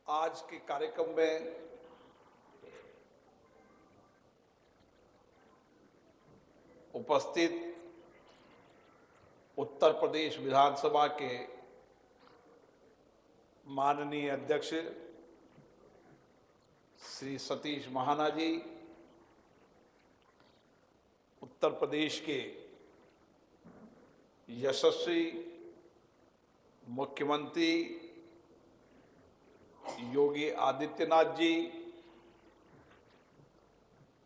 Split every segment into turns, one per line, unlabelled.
आज के कार्यक्रम में उपस्थित उत्तर प्रदेश विधानसभा के माननीय अध्यक्ष श्री सतीश महाना जी, उत्तर प्रदेश के यशस्वी मुख्यमंत्री योगी आदित्यनाथ जी,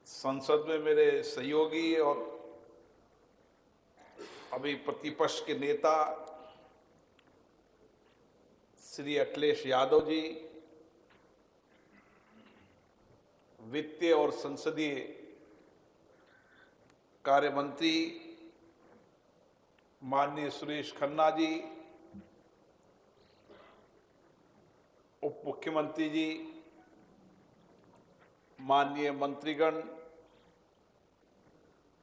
संसद में मेरे सहयोगी और अभी प्रतिपक्ष के नेता श्री अखिलेश यादव जी, वित्तीय और संसदीय कार्य मंत्री माननीय सुरेश खन्ना जी, उप मुख्यमंत्री जी, माननीय मंत्रीगण,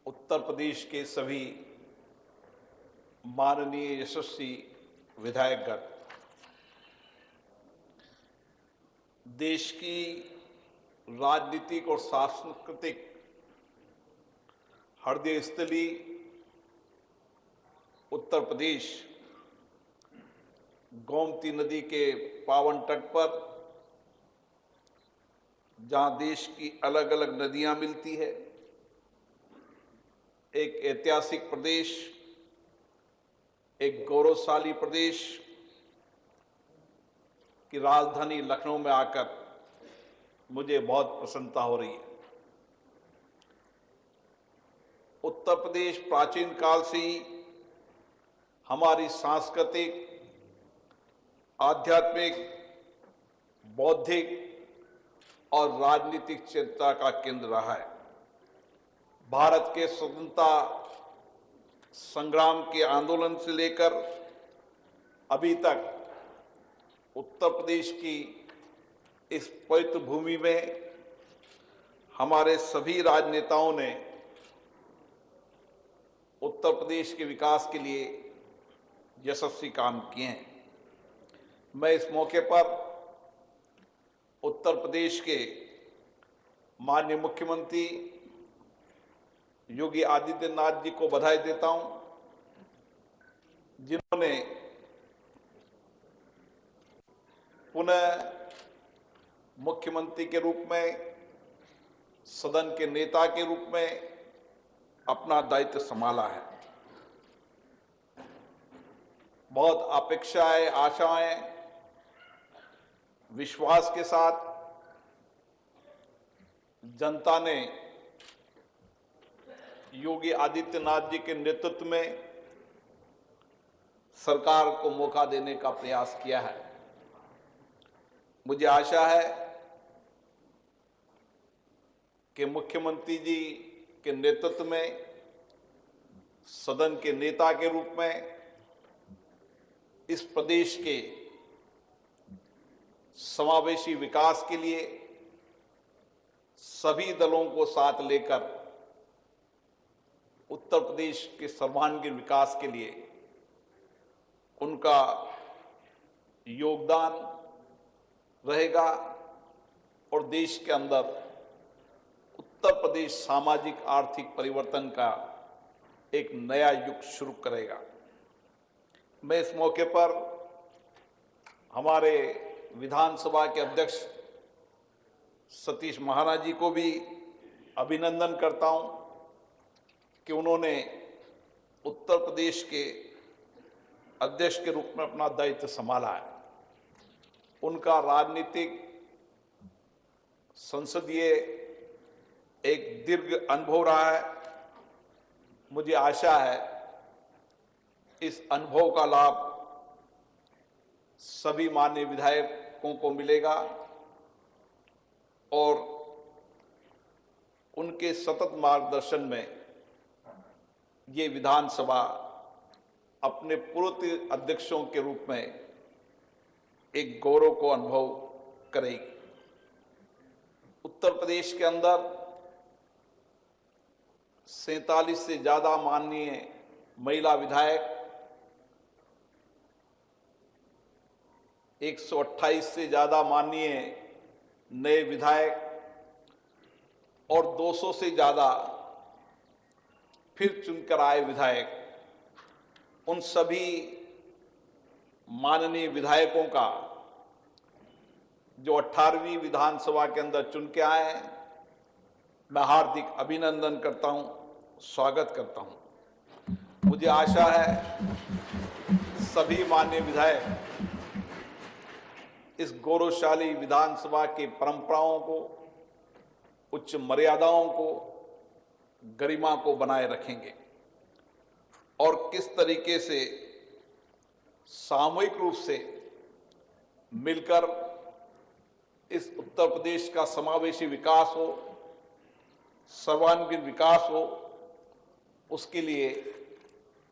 उत्तर प्रदेश के सभी माननीय यशस्वी विधायकगण, देश की राजनीतिक और सांस्कृतिक हृदय स्थली उत्तर प्रदेश गोमती नदी के पावन तट पर, जहां देश की अलग अलग नदियां मिलती है, एक ऐतिहासिक प्रदेश, एक गौरवशाली प्रदेश की राजधानी लखनऊ में आकर मुझे बहुत प्रसन्नता हो रही है। उत्तर प्रदेश प्राचीन काल से ही हमारी सांस्कृतिक, आध्यात्मिक, बौद्धिक और राजनीतिक चिंता का केंद्र रहा है। भारत के स्वतंत्रता संग्राम के आंदोलन से लेकर अभी तक उत्तर प्रदेश की इस पवित्र भूमि में हमारे सभी राजनेताओं ने उत्तर प्रदेश के विकास के लिए यशस्वी काम किए हैं। मैं इस मौके पर उत्तर प्रदेश के माननीय मुख्यमंत्री योगी आदित्यनाथ जी को बधाई देता हूं, जिन्होंने पुनः मुख्यमंत्री के रूप में, सदन के नेता के रूप में अपना दायित्व संभाला है। बहुत अपेक्षाएं, आशाएं, विश्वास के साथ जनता ने योगी आदित्यनाथ जी के नेतृत्व में सरकार को मौका देने का प्रयास किया है। मुझे आशा है कि मुख्यमंत्री जी के नेतृत्व में, सदन के नेता के रूप में इस प्रदेश के समावेशी विकास के लिए सभी दलों को साथ लेकर उत्तर प्रदेश के सर्वांगीण विकास के लिए उनका योगदान रहेगा और देश के अंदर उत्तर प्रदेश सामाजिक आर्थिक परिवर्तन का एक नया युग शुरू करेगा। मैं इस मौके पर हमारे विधानसभा के अध्यक्ष सतीश महाना जी को भी अभिनंदन करता हूं कि उन्होंने उत्तर प्रदेश के अध्यक्ष के रूप में अपना दायित्व संभाला है। उनका राजनीतिक, संसदीय एक दीर्घ अनुभव रहा है। मुझे आशा है इस अनुभव का लाभ सभी माननीय विधायकों को मिलेगा और उनके सतत मार्गदर्शन में ये विधानसभा अपने पूर्व अध्यक्षों के रूप में एक गौरव को अनुभव करेगी। उत्तर प्रदेश के अंदर 47 से ज्यादा माननीय महिला विधायक 128 से ज़्यादा माननीय नए विधायक और 200 से ज़्यादा फिर चुनकर आए विधायक, उन सभी माननीय विधायकों का जो 18वीं विधानसभा के अंदर चुन के आए हैं, मैं हार्दिक अभिनंदन करता हूं, स्वागत करता हूं। मुझे आशा है सभी माननीय विधायक इस गौरवशाली विधानसभा की परंपराओं को, उच्च मर्यादाओं को, गरिमा को बनाए रखेंगे और किस तरीके से सामूहिक रूप से मिलकर इस उत्तर प्रदेश का समावेशी विकास हो, सर्वांगीण विकास हो, उसके लिए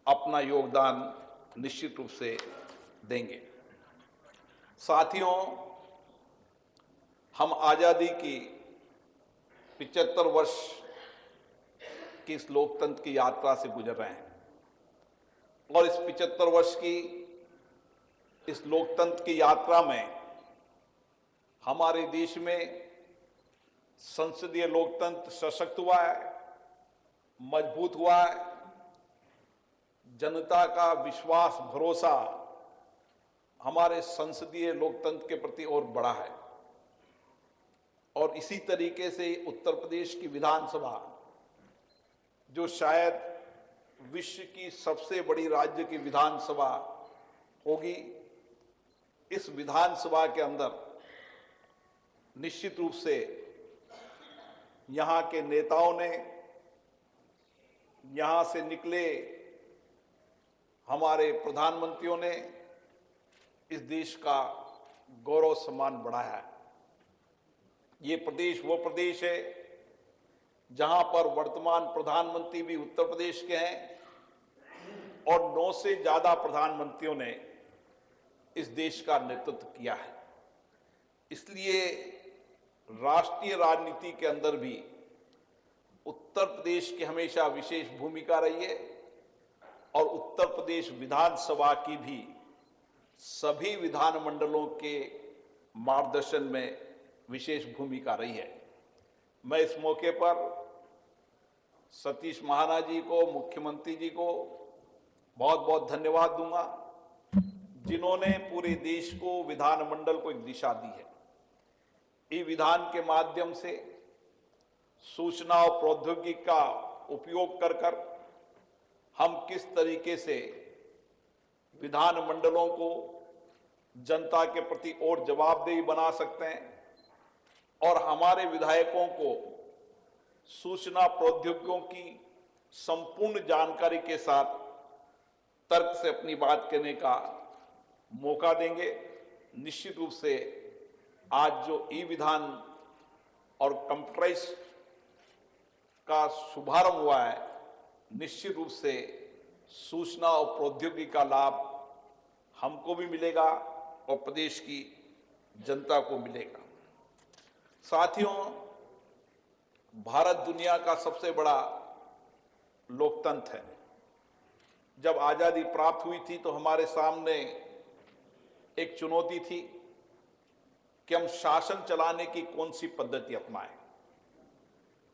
अपना योगदान निश्चित रूप से देंगे। साथियों, हम आज़ादी की 75 वर्ष की इस लोकतंत्र की यात्रा से गुजर रहे हैं और इस 75 वर्ष की इस लोकतंत्र की यात्रा में हमारे देश में संसदीय लोकतंत्र सशक्त हुआ है, मजबूत हुआ है, जनता का विश्वास, भरोसा हमारे संसदीय लोकतंत्र के प्रति और बढ़ा है। और इसी तरीके से उत्तर प्रदेश की विधानसभा, जो शायद विश्व की सबसे बड़ी राज्य की विधानसभा होगी, इस विधानसभा के अंदर निश्चित रूप से यहाँ के नेताओं ने, यहाँ से निकले हमारे प्रधानमंत्रियों ने इस देश का गौरव सम्मान बढ़ाया है। ये प्रदेश वो प्रदेश है जहां पर वर्तमान प्रधानमंत्री भी उत्तर प्रदेश के हैं और 9 से ज्यादा प्रधानमंत्रियों ने इस देश का नेतृत्व किया है। इसलिए राष्ट्रीय राजनीति के अंदर भी उत्तर प्रदेश की हमेशा विशेष भूमिका रही है और उत्तर प्रदेश विधानसभा की भी सभी विधानमंडलों के मार्गदर्शन में विशेष भूमिका रही है। मैं इस मौके पर सतीश महाना जी को, मुख्यमंत्री जी को बहुत बहुत धन्यवाद दूंगा, जिन्होंने पूरे देश को, विधानमंडल को एक दिशा दी है। ई विधान के माध्यम से सूचना और प्रौद्योगिकी का उपयोग कर हम किस तरीके से विधानमंडलों को जनता के प्रति और जवाबदेही बना सकते हैं और हमारे विधायकों को सूचना प्रौद्योगिकियों की संपूर्ण जानकारी के साथ तर्क से अपनी बात कहने का मौका देंगे। निश्चित रूप से आज जो ई विधान और कंप्यूटराइज का शुभारंभ हुआ है, निश्चित रूप से सूचना और प्रौद्योगिकी का लाभ हमको भी मिलेगा और प्रदेश की जनता को मिलेगा। साथियों, भारत दुनिया का सबसे बड़ा लोकतंत्र है। जब आजादी प्राप्त हुई थी तो हमारे सामने एक चुनौती थी कि हम शासन चलाने की कौन सी पद्धति अपनाएं,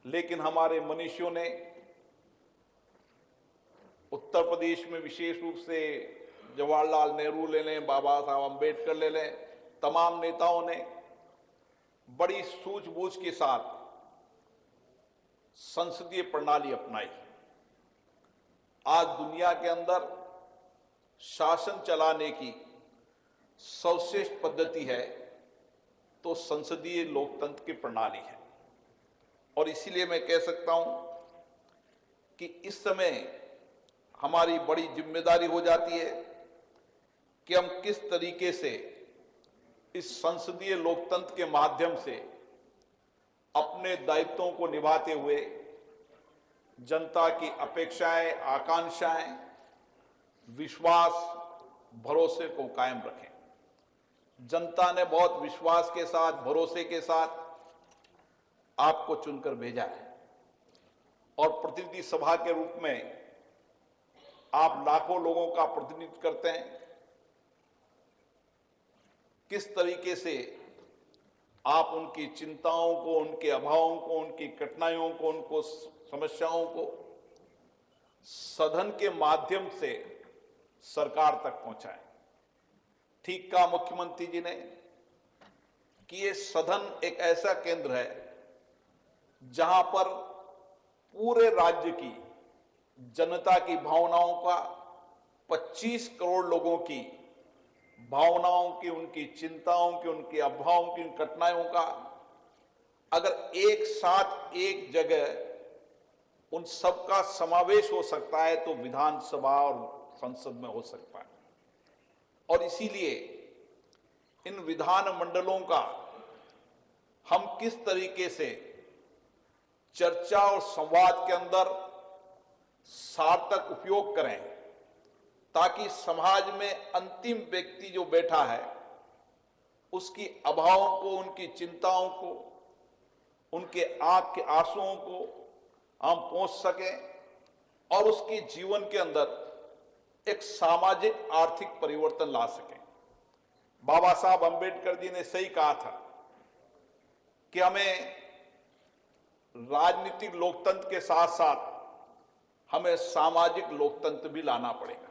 लेकिन हमारे मनीषियों ने उत्तर प्रदेश में विशेष रूप से जवाहरलाल नेहरू ले लें, बाबा साहब अम्बेडकर ले लें, तमाम नेताओं ने बड़ी सूझबूझ के साथ संसदीय प्रणाली अपनाई। आज दुनिया के अंदर शासन चलाने की सर्वश्रेष्ठ पद्धति है तो संसदीय लोकतंत्र की प्रणाली है। और इसीलिए मैं कह सकता हूं कि इस समय हमारी बड़ी जिम्मेदारी हो जाती है कि हम किस तरीके से इस संसदीय लोकतंत्र के माध्यम से अपने दायित्वों को निभाते हुए जनता की अपेक्षाएं, आकांक्षाएं, विश्वास, भरोसे को कायम रखें। जनता ने बहुत विश्वास के साथ, भरोसे के साथ आपको चुनकर भेजा है और प्रतिनिधि सभा के रूप में आप लाखों लोगों का प्रतिनिधित्व करते हैं। किस तरीके से आप उनकी चिंताओं को, उनके अभावों को, उनकी कठिनाइयों को, उनको समस्याओं को सदन के माध्यम से सरकार तक पहुंचाएं। ठीक कहा मुख्यमंत्री जी ने कि ये सदन एक ऐसा केंद्र है जहां पर पूरे राज्य की जनता की भावनाओं का, 25 करोड़ लोगों की भावनाओं की, उनकी चिंताओं की, उनके अभावों की, कठिनाइयों का अगर एक साथ एक जगह उन सब का समावेश हो सकता है तो विधानसभा और संसद में हो सकता है। और इसीलिए इन विधान मंडलों का हम किस तरीके से चर्चा और संवाद के अंदर सार्थक उपयोग करें ताकि समाज में अंतिम व्यक्ति जो बैठा है उसकी अभावों को, उनकी चिंताओं को, उनके आंख के आंसुओं को हम पहुंच सकें और उसके जीवन के अंदर एक सामाजिक आर्थिक परिवर्तन ला सकें। बाबा साहब अंबेडकर जी ने सही कहा था कि हमें राजनीतिक लोकतंत्र के साथ साथ हमें सामाजिक लोकतंत्र भी लाना पड़ेगा।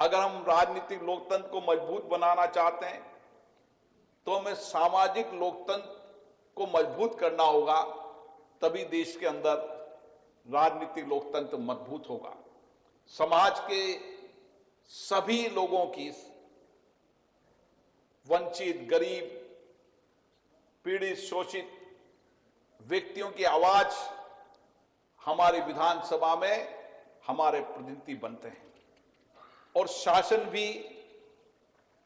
अगर हम राजनीतिक लोकतंत्र को मजबूत बनाना चाहते हैं तो हमें सामाजिक लोकतंत्र को मजबूत करना होगा, तभी देश के अंदर राजनीतिक लोकतंत्र मजबूत होगा। समाज के सभी लोगों की, वंचित, गरीब, पीड़ित, शोषित व्यक्तियों की आवाज हमारी विधानसभा में हमारे प्रतिनिधि बनते हैं और शासन भी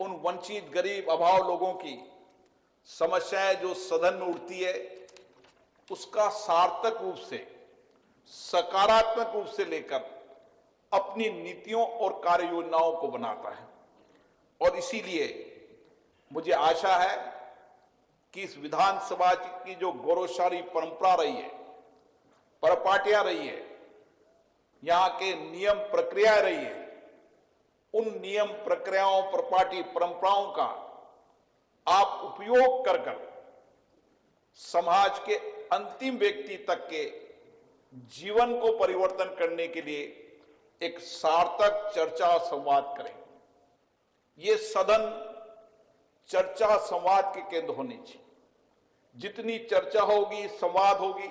उन वंचित, गरीब, अभाव लोगों की समस्याएं जो सदन में उठती है उसका सार्थक रूप से, सकारात्मक रूप से लेकर अपनी नीतियों और कार्य योजनाओं को बनाता है। और इसीलिए मुझे आशा है कि इस विधानसभा की जो गौरवशाली परंपरा रही है, परपाटियां रही है, यहां के नियम प्रक्रिया रही है, उन नियम प्रक्रियाओं, परपाटी परंपराओं का आप उपयोग कर समाज के अंतिम व्यक्ति तक के जीवन को परिवर्तन करने के लिए एक सार्थक चर्चा और संवाद करें। ये सदन चर्चा संवाद के केंद्र होनी चाहिए। जितनी चर्चा होगी, संवाद होगी,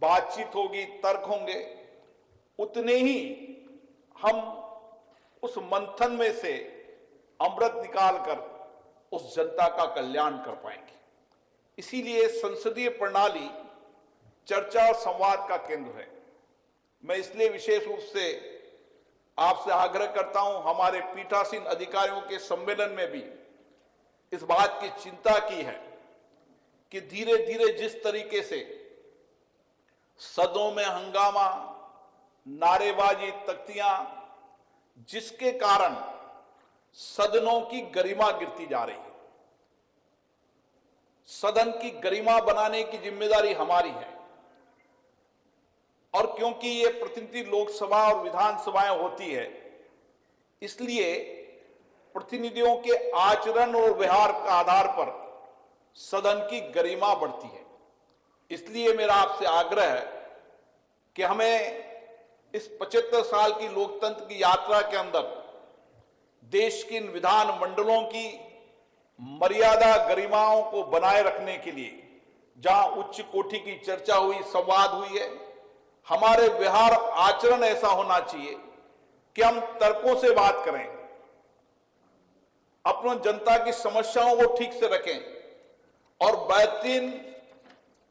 बातचीत होगी, तर्क होंगे, उतने ही हम उस मंथन में से अमृत निकालकर उस जनता का कल्याण कर पाएंगे। इसीलिए संसदीय प्रणाली चर्चा और संवाद का केंद्र है। मैं इसलिए विशेष रूप से आपसे आग्रह करता हूं, हमारे पीठासीन अधिकारियों के सम्मेलन में भी इस बात की चिंता की है कि धीरे धीरे जिस तरीके से सदनों में हंगामा, नारेबाजी, तख्तियां, जिसके कारण सदनों की गरिमा गिरती जा रही है। सदन की गरिमा बनाने की जिम्मेदारी हमारी है और क्योंकि ये प्रतिनिधि लोकसभा और विधानसभाएं होती है, इसलिए प्रतिनिधियों के आचरण और व्यवहार का आधार पर सदन की गरिमा बढ़ती है। इसलिए मेरा आपसे आग्रह है कि हमें इस 75 साल की लोकतंत्र की यात्रा के अंदर देश के इन विधान मंडलों की मर्यादा, गरिमाओं को बनाए रखने के लिए जहां उच्च कोटि की चर्चा हुई, संवाद हुई है, हमारे व्यवहार, आचरण ऐसा होना चाहिए कि हम तर्कों से बात करें, अपनी जनता की समस्याओं को ठीक से रखें और बेहतरीन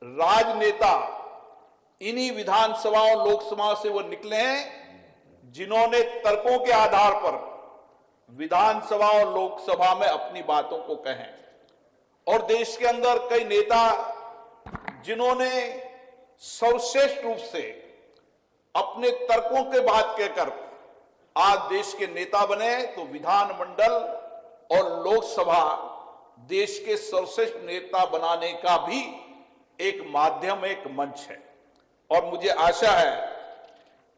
राजनेता इन्हीं विधानसभाओं, लोकसभा से वो निकले हैं जिन्होंने तर्कों के आधार पर विधानसभा और लोकसभा में अपनी बातों को कहें। और देश के अंदर कई नेता जिन्होंने सर्वश्रेष्ठ रूप से अपने तर्कों के बात कहकर आज देश के नेता बने, तो विधानमंडल और लोकसभा देश के सर्वश्रेष्ठ नेता बनाने का भी एक माध्यम, एक मंच है। और मुझे आशा है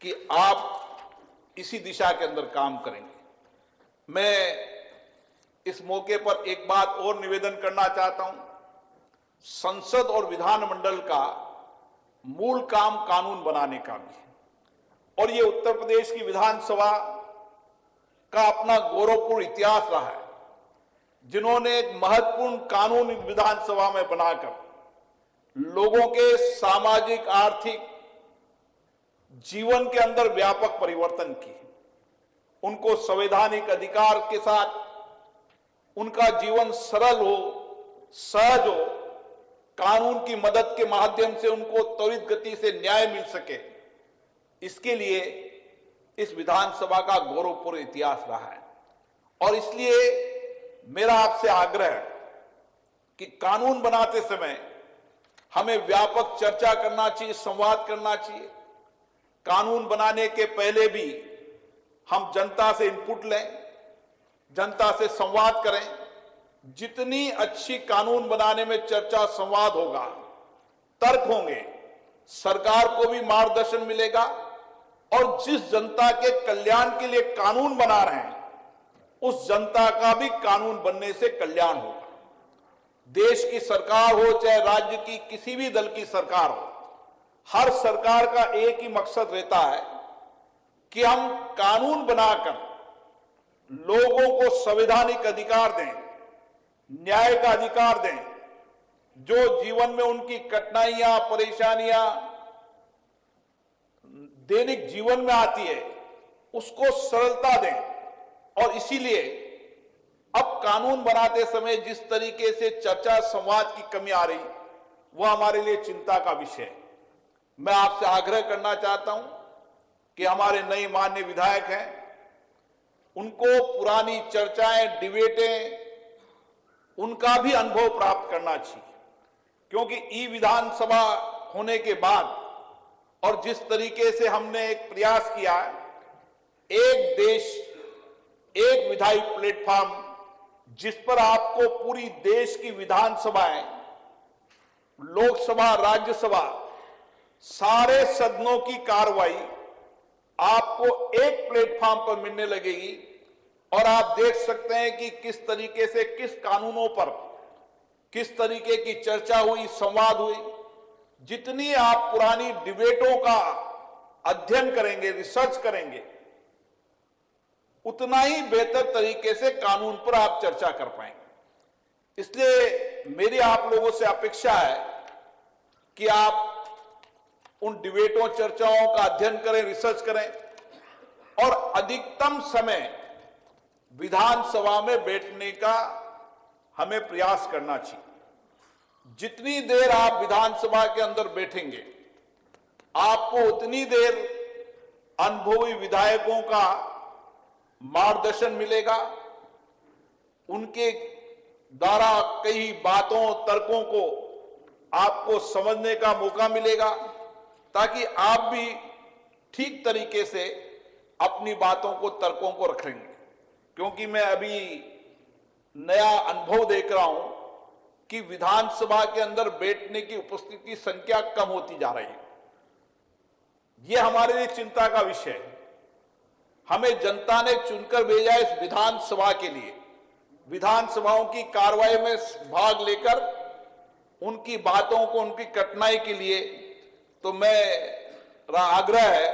कि आप इसी दिशा के अंदर काम करेंगे। मैं इस मौके पर एक बात और निवेदन करना चाहता हूं। संसद और विधानमंडल का मूल काम कानून बनाने का भी है और ये उत्तर प्रदेश की विधानसभा का अपना गौरवपूर्ण इतिहास रहा है, जिन्होंने एक महत्वपूर्ण कानून विधानसभा में बनाकर लोगों के सामाजिक आर्थिक जीवन के अंदर व्यापक परिवर्तन किए। उनको संवैधानिक अधिकार के साथ उनका जीवन सरल हो, सहज हो, कानून की मदद के माध्यम से उनको त्वरित गति से न्याय मिल सके, इसके लिए इस विधानसभा का गौरवपूर्ण इतिहास रहा है। और इसलिए मेरा आपसे आग्रह है कि कानून बनाते समय हमें व्यापक चर्चा करना चाहिए, संवाद करना चाहिए। कानून बनाने के पहले भी हम जनता से इनपुट लें, जनता से संवाद करें। जितनी अच्छी कानून बनाने में चर्चा संवाद होगा, तर्क होंगे, सरकार को भी मार्गदर्शन मिलेगा और जिस जनता के कल्याण के लिए कानून बना रहे हैं उस जनता का भी कानून बनने से कल्याण होगा। देश की सरकार हो चाहे राज्य की किसी भी दल की सरकार हो, हर सरकार का एक ही मकसद रहता है कि हम कानून बनाकर लोगों को संवैधानिक अधिकार दें, न्याय का अधिकार दें। जो जीवन में उनकी कठिनाइयां, परेशानियां दैनिक जीवन में आती है, उसको सरलता दें। और इसीलिए अब कानून बनाते समय जिस तरीके से चर्चा संवाद की कमी आ रही, वह हमारे लिए चिंता का विषय है। मैं आपसे आग्रह करना चाहता हूं कि हमारे नए माननीय विधायक हैं, उनको पुरानी चर्चाएं, डिबेटें, उनका भी अनुभव प्राप्त करना चाहिए। क्योंकि ई विधानसभा होने के बाद और जिस तरीके से हमने एक प्रयास किया है, एक देश एक विधायी प्लेटफॉर्म, जिस पर आपको पूरी देश की विधानसभाएं, लोकसभा, राज्यसभा, सारे सदनों की कार्रवाई आपको एक प्लेटफॉर्म पर मिलने लगेगी और आप देख सकते हैं कि किस तरीके से किस कानूनों पर किस तरीके की चर्चा हुई, संवाद हुई। जितनी आप पुरानी डिबेटों का अध्ययन करेंगे, रिसर्च करेंगे, उतना ही बेहतर तरीके से कानून पर आप चर्चा कर पाएंगे। इसलिए मेरी आप लोगों से अपेक्षा है कि आप उन डिबेटों, चर्चाओं का अध्ययन करें, रिसर्च करें और अधिकतम समय विधानसभा में बैठने का हमें प्रयास करना चाहिए। जितनी देर आप विधानसभा के अंदर बैठेंगे, आपको उतनी देर अनुभवी विधायकों का मार्गदर्शन मिलेगा, उनके द्वारा कई बातों, तर्कों को आपको समझने का मौका मिलेगा, ताकि आप भी ठीक तरीके से अपनी बातों को, तर्कों को रखेंगे। क्योंकि मैं अभी नया अनुभव देख रहा हूं कि विधानसभा के अंदर बैठने की उपस्थिति की संख्या कम होती जा रही है। यह हमारे लिए चिंता का विषय है। हमें जनता ने चुनकर भेजा इस विधानसभा के लिए, विधानसभाओं की कार्रवाई में भाग लेकर उनकी बातों को, उनकी कठिनाई के लिए। तो मेरा आग्रह है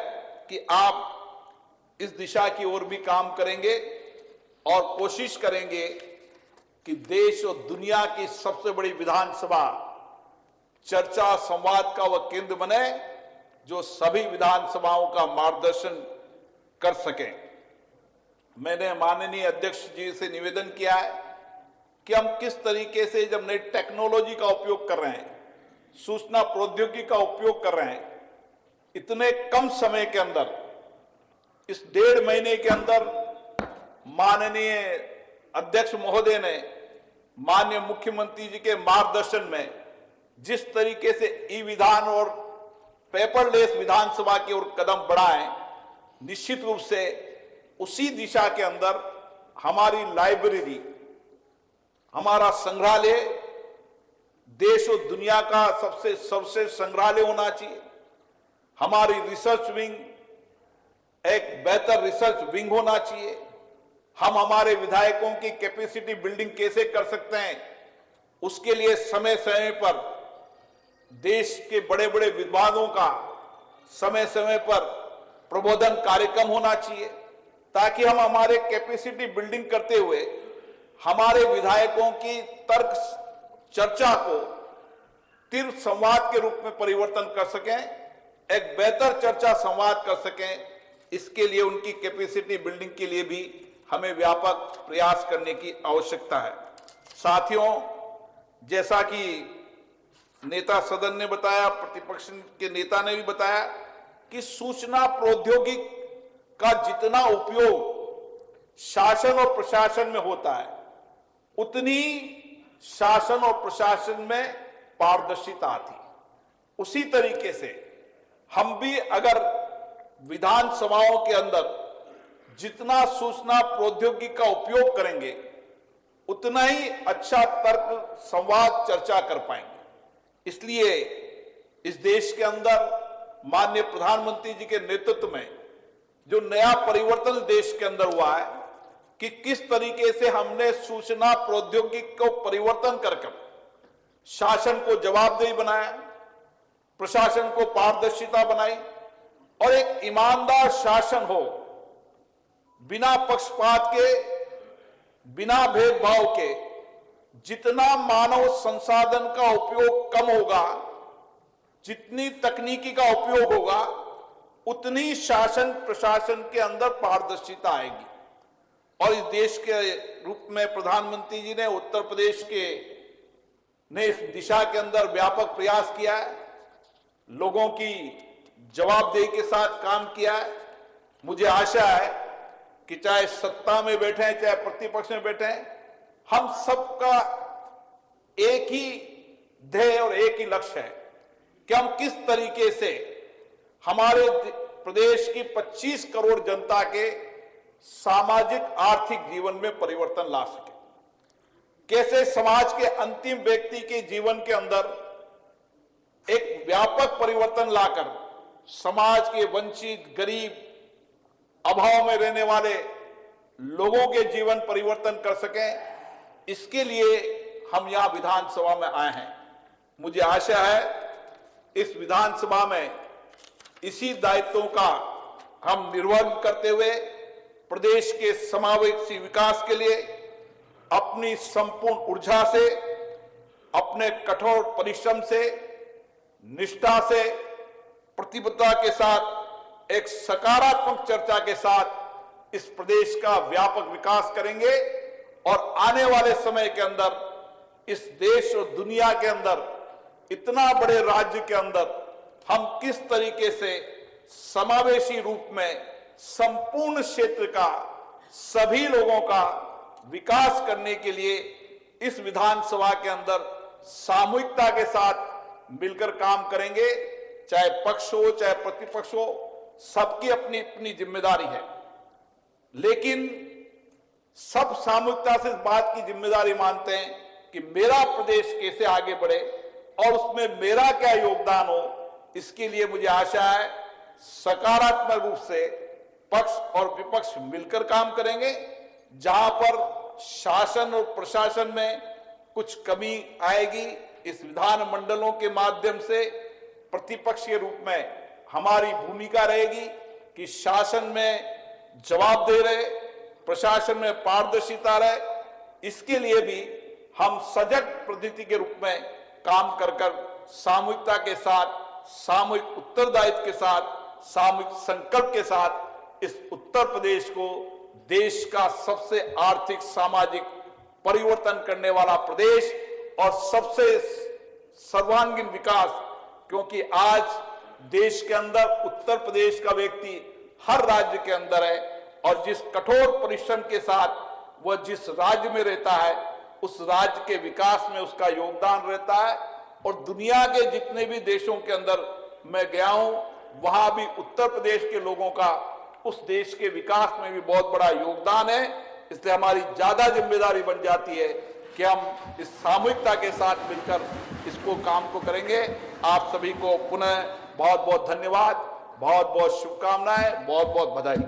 कि आप इस दिशा की ओर भी काम करेंगे और कोशिश करेंगे कि देश और दुनिया की सबसे बड़ी विधानसभा चर्चा, संवाद का वह केंद्र बने जो सभी विधानसभाओं का मार्गदर्शन कर सके। मैंने माननीय अध्यक्ष जी से निवेदन किया है कि हम किस तरीके से, जब नई टेक्नोलॉजी का उपयोग कर रहे हैं, सूचना प्रौद्योगिकी का उपयोग कर रहे हैं, इतने कम समय के अंदर, इस 1.5 महीने के अंदर माननीय अध्यक्ष महोदय ने माननीय मुख्यमंत्री जी के मार्गदर्शन में जिस तरीके से ई विधान और पेपरलेस विधानसभा की ओर कदम बढ़ाए, निश्चित रूप से उसी दिशा के अंदर हमारी लाइब्रेरी, हमारा संग्रहालय देश और दुनिया का सबसे सर्वश्रेष्ठ संग्रहालय होना चाहिए। हमारी रिसर्च विंग एक बेहतर रिसर्च विंग होना चाहिए। हम हमारे विधायकों की कैपेसिटी बिल्डिंग कैसे कर सकते हैं, उसके लिए समय समय पर देश के बड़े बड़े विवादों का समय समय पर प्रबोधन कार्यक्रम होना चाहिए, ताकि हम हमारे कैपेसिटी बिल्डिंग करते हुए हमारे विधायकों की तर्क चर्चा को तीव्र संवाद के रूप में परिवर्तन कर सकें, एक बेहतर चर्चा संवाद कर सकें। इसके लिए उनकी कैपेसिटी बिल्डिंग के लिए भी हमें व्यापक प्रयास करने की आवश्यकता है। साथियों, जैसा कि नेता सदन ने बताया, प्रतिपक्ष के नेता ने भी बताया कि सूचना प्रौद्योगिकी का जितना उपयोग शासन और प्रशासन में होता है, उतनी शासन और प्रशासन में पारदर्शिता आती है। उसी तरीके से हम भी अगर विधानसभाओं के अंदर जितना सूचना प्रौद्योगिकी का उपयोग करेंगे, उतना ही अच्छा तर्क संवाद चर्चा कर पाएंगे। इसलिए इस देश के अंदर माननीय प्रधानमंत्री जी के नेतृत्व में जो नया परिवर्तन देश के अंदर हुआ है कि किस तरीके से हमने सूचना प्रौद्योगिकी को परिवर्तन कर शासन को जवाबदेही बनाया, प्रशासन को पारदर्शिता बनाई और एक ईमानदार शासन हो, बिना पक्षपात के, बिना भेदभाव के। जितना मानव संसाधन का उपयोग कम होगा, जितनी तकनीकी का उपयोग होगा, उतनी शासन प्रशासन के अंदर पारदर्शिता आएगी। और इस देश के रूप में प्रधानमंत्री जी ने उत्तर प्रदेश के ने इस दिशा के अंदर व्यापक प्रयास किया है, लोगों की जवाबदेही के साथ काम किया है। मुझे आशा है कि चाहे सत्ता में बैठे हैं, चाहे प्रतिपक्ष में बैठे हैं, हम सबका एक ही ध्येय और एक ही लक्ष्य है कि हम किस तरीके से हमारे प्रदेश की 25 करोड़ जनता के सामाजिक आर्थिक जीवन में परिवर्तन ला सके, कैसे समाज के अंतिम व्यक्ति के जीवन के अंदर एक व्यापक परिवर्तन लाकर समाज के वंचित, गरीब, अभाव में रहने वाले लोगों के जीवन परिवर्तन कर सकें। इसके लिए हम यहां विधानसभा में आए हैं। मुझे आशा है इस विधानसभा में इसी दायित्वों का हम निर्वहन करते हुए प्रदेश के समावेशी विकास के लिए अपनी संपूर्ण ऊर्जा से, अपने कठोर परिश्रम से, निष्ठा से, प्रतिबद्धता के साथ, एक सकारात्मक चर्चा के साथ इस प्रदेश का व्यापक विकास करेंगे और आने वाले समय के अंदर इस देश और दुनिया के अंदर, इतना बड़े राज्य के अंदर हम किस तरीके से समावेशी रूप में संपूर्ण क्षेत्र का, सभी लोगों का विकास करने के लिए इस विधानसभा के अंदर सामूहिकता के साथ मिलकर काम करेंगे। चाहे पक्ष हो, चाहे प्रतिपक्ष हो, सबकी अपनी अपनी जिम्मेदारी है, लेकिन सब सामूहिकता से इस बात की जिम्मेदारी मानते हैं कि मेरा प्रदेश कैसे आगे बढ़े और उसमें मेरा क्या योगदान हो। इसके लिए मुझे आशा है सकारात्मक रूप से पक्ष और विपक्ष मिलकर काम करेंगे। जहां पर शासन और प्रशासन में कुछ कमी आएगी, इस विधान मंडलों के माध्यम से प्रतिपक्ष के रूप में हमारी भूमिका रहेगी कि शासन में जवाब दे रहे, प्रशासन में पारदर्शिता रहे। इसके लिए भी हम सजग प्रतिनिधि के रूप में काम कर सामूहिकता के साथ, सामूहिक उत्तरदायित्व के साथ, सामूहिक संकल्प के साथ इस उत्तर प्रदेश को देश का सबसे आर्थिक सामाजिक परिवर्तन करने वाला प्रदेश और सबसे सर्वांगीण विकास, क्योंकि आज देश के अंदर उत्तर प्रदेश का व्यक्ति हर राज्य के अंदर है और जिस कठोर परिश्रम के साथ वह जिस राज्य में रहता है, उस राज्य के विकास में उसका योगदान रहता है। और दुनिया के जितने भी देशों के अंदर मैं गया हूं, वहां भी उत्तर प्रदेश के लोगों का उस देश के विकास में भी बहुत बड़ा योगदान है। इसलिए हमारी ज्यादा जिम्मेदारी बन जाती है कि हम इस सामूहिकता के साथ मिलकर इसको काम को करेंगे। आप सभी को पुनः बहुत बहुत धन्यवाद, बहुत बहुत शुभकामनाएं, बहुत बहुत बधाई।